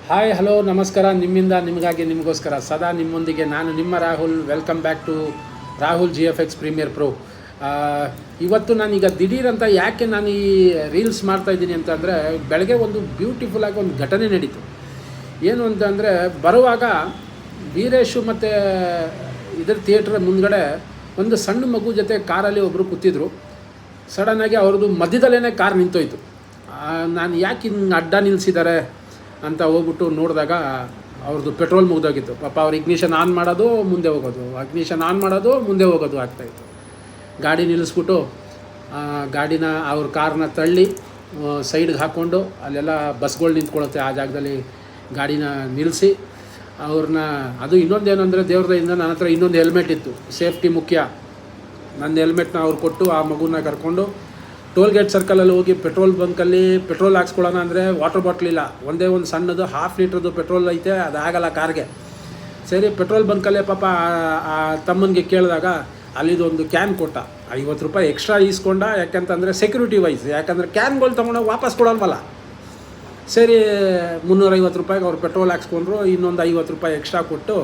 Hi hello ನಮಸ್ಕಾರ. ನಿಮ್ಮಿಂದ ನಿಮಗಾಗಿ ನಿಮಗೋಸ್ಕರ ಸದಾ ನಿಮ್ಮೊಂದಿಗೆ ನಾನು ನಿಮ್ಮ Rahul. Welcome back to Rahul GFX Premiere Pro. ಇವತ್ತು ನಾನೀಗ ದಿಢೀರಂತ ಯಾಕೆ ನಾನು ಈ ರೀಲ್ಸ್ ಮಾಡ್ತಾಯಿದ್ದೀನಿ ಅಂತಂದರೆ, ಬೆಳಗ್ಗೆ ಒಂದು ಬ್ಯೂಟಿಫುಲ್ಲಾಗಿ ಒಂದು ಘಟನೆ ನಡೀತು. ಏನು ಅಂತಂದರೆ, ಬರುವಾಗ ವೀರೇಶು ಮತ್ತು ಇದರ ಥಿಯೇಟ್ರ್ ಮುಂದ್ಗಡೆ ಒಂದು ಸಣ್ಣ ಮಗು ಜೊತೆ ಕಾರಲ್ಲಿ ಒಬ್ಬರು ಕೂತಿದ್ರು. ಸಡನ್ನಾಗಿ ಅವ್ರದ್ದು ಮಧ್ಯದಲ್ಲೇ ಕಾರ್ ನಿಂತೋಯ್ತು. ನಾನು ಯಾಕೆ ಹಿಂಗೆ ಅಡ್ಡ ನಿಲ್ಲಿಸಿದ್ದಾರೆ ಅಂತ ಹೋಗ್ಬಿಟ್ಟು ನೋಡಿದಾಗ ಅವ್ರದ್ದು ಪೆಟ್ರೋಲ್ ಮುಗ್ದೋಗಿತ್ತು. ಪಾಪ ಅವ್ರು ಇಗ್ನಿಷನ್ ಆನ್ ಮಾಡೋದು ಮುಂದೆ ಹೋಗೋದು, ಇಗ್ನಿಷನ್ ಆನ್ ಮಾಡೋದು ಮುಂದೆ ಹೋಗೋದು ಆಗ್ತಾಯಿತ್ತು. ಗಾಡಿ ನಿಲ್ಲಿಸ್ಬಿಟ್ಟು ಗಾಡಿನ ಅವ್ರ ಕಾರ್ನ ತಳ್ಳಿ ಸೈಡ್ಗೆ ಹಾಕ್ಕೊಂಡು, ಅಲ್ಲೆಲ್ಲ ಬಸ್ಗಳು ನಿಂತ್ಕೊಳ್ಳುತ್ತೆ ಆ ಜಾಗದಲ್ಲಿ ಗಾಡಿನ ನಿಲ್ಲಿಸಿ ಅವ್ರನ್ನ, ಅದು ಇನ್ನೊಂದೇನು ಅಂದರೆ ದೇವ್ರದಿಂದ ನನ್ನ ಹತ್ರ ಇನ್ನೊಂದು ಹೆಲ್ಮೆಟ್ ಇತ್ತು, ಸೇಫ್ಟಿ ಮುಖ್ಯ. ನನ್ನ ಹೆಲ್ಮೆಟ್ನ ಅವ್ರು ಕೊಟ್ಟು ಆ ಮಗುನ ಕರ್ಕೊಂಡು ಟೋಲ್ ಗೇಟ್ ಸರ್ಕಲಲ್ಲಿ ಹೋಗಿ ಪೆಟ್ರೋಲ್ ಬಂಕಲ್ಲಿ ಪೆಟ್ರೋಲ್ ಹಾಕ್ಸ್ಕೊಳ್ಳೋಣ ಅಂದರೆ ವಾಟರ್ ಬಾಟ್ಲ್ ಇಲ್ಲ, ಒಂದೇ ಒಂದು ಸಣ್ಣದು 1/2 ಲೀಟ್ರದ್ದು ಪೆಟ್ರೋಲ್ ಐತೆ, ಅದಾಗಲ್ಲ ಕಾರ್ಗೆ. ಸರಿ, ಪೆಟ್ರೋಲ್ ಬಂಕಲ್ಲೇ ಪಾಪ ಆ ತಮ್ಮನಿಗೆ ಕೇಳಿದಾಗ ಅಲ್ಲಿದೊಂದು ಕ್ಯಾನ್ ಕೊಟ್ಟ. 50 ರೂಪಾಯಿ ಎಕ್ಸ್ಟ್ರಾ ಈಸ್ಕೊಂಡ, ಯಾಕಂತಂದರೆ ಸೆಕ್ಯೂರಿಟಿ ವೈಸ್, ಯಾಕಂದರೆ ಕ್ಯಾನ್ಗಳು ತೊಗೊಂಡೋಗಿ ವಾಪಸ್ ಕೊಡೋಲ್ವಲ್ಲ. ಸರಿ, 350 ರೂಪಾಯಿಗೆ ಅವ್ರು ಪೆಟ್ರೋಲ್ ಹಾಕ್ಸ್ಕೊಂಡ್ರು. ಇನ್ನೊಂದು 50 ರೂಪಾಯಿ ಎಕ್ಸ್ಟ್ರಾ ಕೊಟ್ಟು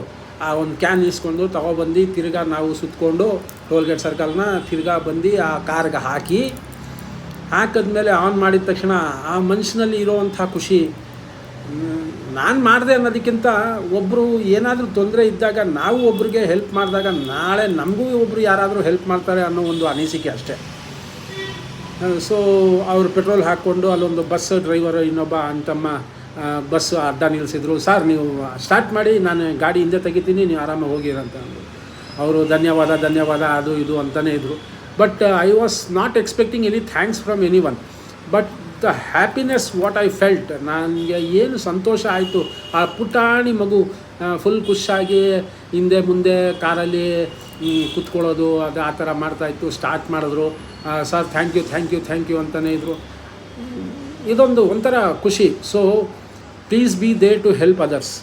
ಆ ಒಂದು ಕ್ಯಾನ್ ಇಸ್ಕೊಂಡು ತೊಗೊಬಂದು ತಿರ್ಗಾ ನಾವು ಸುತ್ತಕೊಂಡು ಟೋಲ್ ಗೇಟ್ ಸರ್ಕಲ್ನ ತಿರ್ಗಾ ಬಂದು ಆ ಕಾರ್ಗೆ ಹಾಕಿದ್ಮೇಲೆ ಆನ್ ಮಾಡಿದ ತಕ್ಷಣ ಆ ಮನುಷ್ಯನಲ್ಲಿ ಇರೋವಂಥ ಖುಷಿ, ನಾನು ಮಾಡಿದೆ ಅನ್ನೋದಕ್ಕಿಂತ ಒಬ್ಬರು ಏನಾದರೂ ತೊಂದರೆ ಇದ್ದಾಗ ನಾವು ಒಬ್ರಿಗೆ ಹೆಲ್ಪ್ ಮಾಡಿದಾಗ ನಾಳೆ ನಮಗೂ ಒಬ್ಬರು ಯಾರಾದರೂ ಹೆಲ್ಪ್ ಮಾಡ್ತಾರೆ ಅನ್ನೋ ಒಂದು ಅನಿಸಿಕೆ ಅಷ್ಟೇ. ಸೊ ಅವರು ಪೆಟ್ರೋಲ್ ಹಾಕ್ಕೊಂಡು ಅಲ್ಲೊಂದು ಬಸ್ ಡ್ರೈವರ್ ಇನ್ನೊಬ್ಬ ಅಂತಮ್ಮ ಬಸ್ ಅಡ್ಡ ನಿಲ್ಲಿಸಿದ್ರು. ಸರ್, ನೀವು ಸ್ಟಾರ್ಟ್ ಮಾಡಿ, ನಾನು ಗಾಡಿ ಹಿಂದೆ ತೆಗಿತೀನಿ, ನೀವು ಆರಾಮಾಗಿ ಹೋಗಿರಂತ ಅಂದರು. ಅವರು ಧನ್ಯವಾದ ಅದು ಇದು ಅಂತಲೇ ಇದ್ದರು. But I was not expecting any thanks from any one. But the happiness what I felt, ನನಗೆ ಏನು ಸಂತೋಷ ಆಯಿತು. ಆ ಪುಟಾಣಿ ಮಗು ಫುಲ್ ಖುಷಿಯಾಗಿ ಹಿಂದೆ ಮುಂದೆ ಕಾರಲ್ಲಿ ಕೂತ್ಕೊಳ್ಳೋದು, ಅದು ಆ ಥರ ಮಾಡ್ತಾಯಿತ್ತು. ಸ್ಟಾರ್ಟ್ ಮಾಡಿದ್ರು, ಸರ್ ಥ್ಯಾಂಕ್ ಯು ಅಂತಲೇ ಇದ್ದರು. ಇದೊಂದು ಒಂಥರ ಖುಷಿ. So please be there to help others.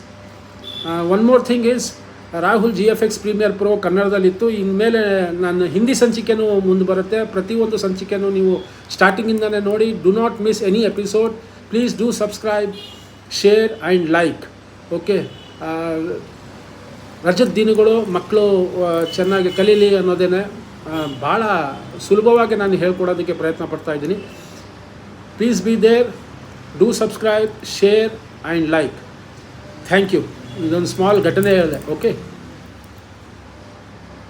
One more thing is, Rahul GFX Premiere Pro ಕನ್ನಡದಲ್ಲಿತ್ತು. ಇನ್ಮೇಲೆ ನಾನು ಹಿಂದಿ ಸಂಚಿಕೆನೂ ಮುಂದೆ ಬರುತ್ತೆ. ಪ್ರತಿಯೊಂದು ಸಂಚಿಕೆನೂ ನೀವು ಸ್ಟಾರ್ಟಿಂಗಿಂದನೇ ನೋಡಿ. Do not miss any episode. Please do subscribe, share and like. Okay, ರಜದ ದಿನಗಳು ಮಕ್ಕಳು ಚೆನ್ನಾಗಿ ಕಲೀಲಿ ಅನ್ನೋದೇ ಭಾಳ ಸುಲಭವಾಗಿ ನಾನು ಹೇಳ್ಕೊಡೋದಕ್ಕೆ ಪ್ರಯತ್ನ ಪಡ್ತಾಯಿದ್ದೀನಿ. Please be there, do subscribe, share and like. Thank you. ಇದೊಂದು ಸ್ಮಾಲ್ ಘಟನೆ ಹೇಳಿದೆ. ಓಕೆ.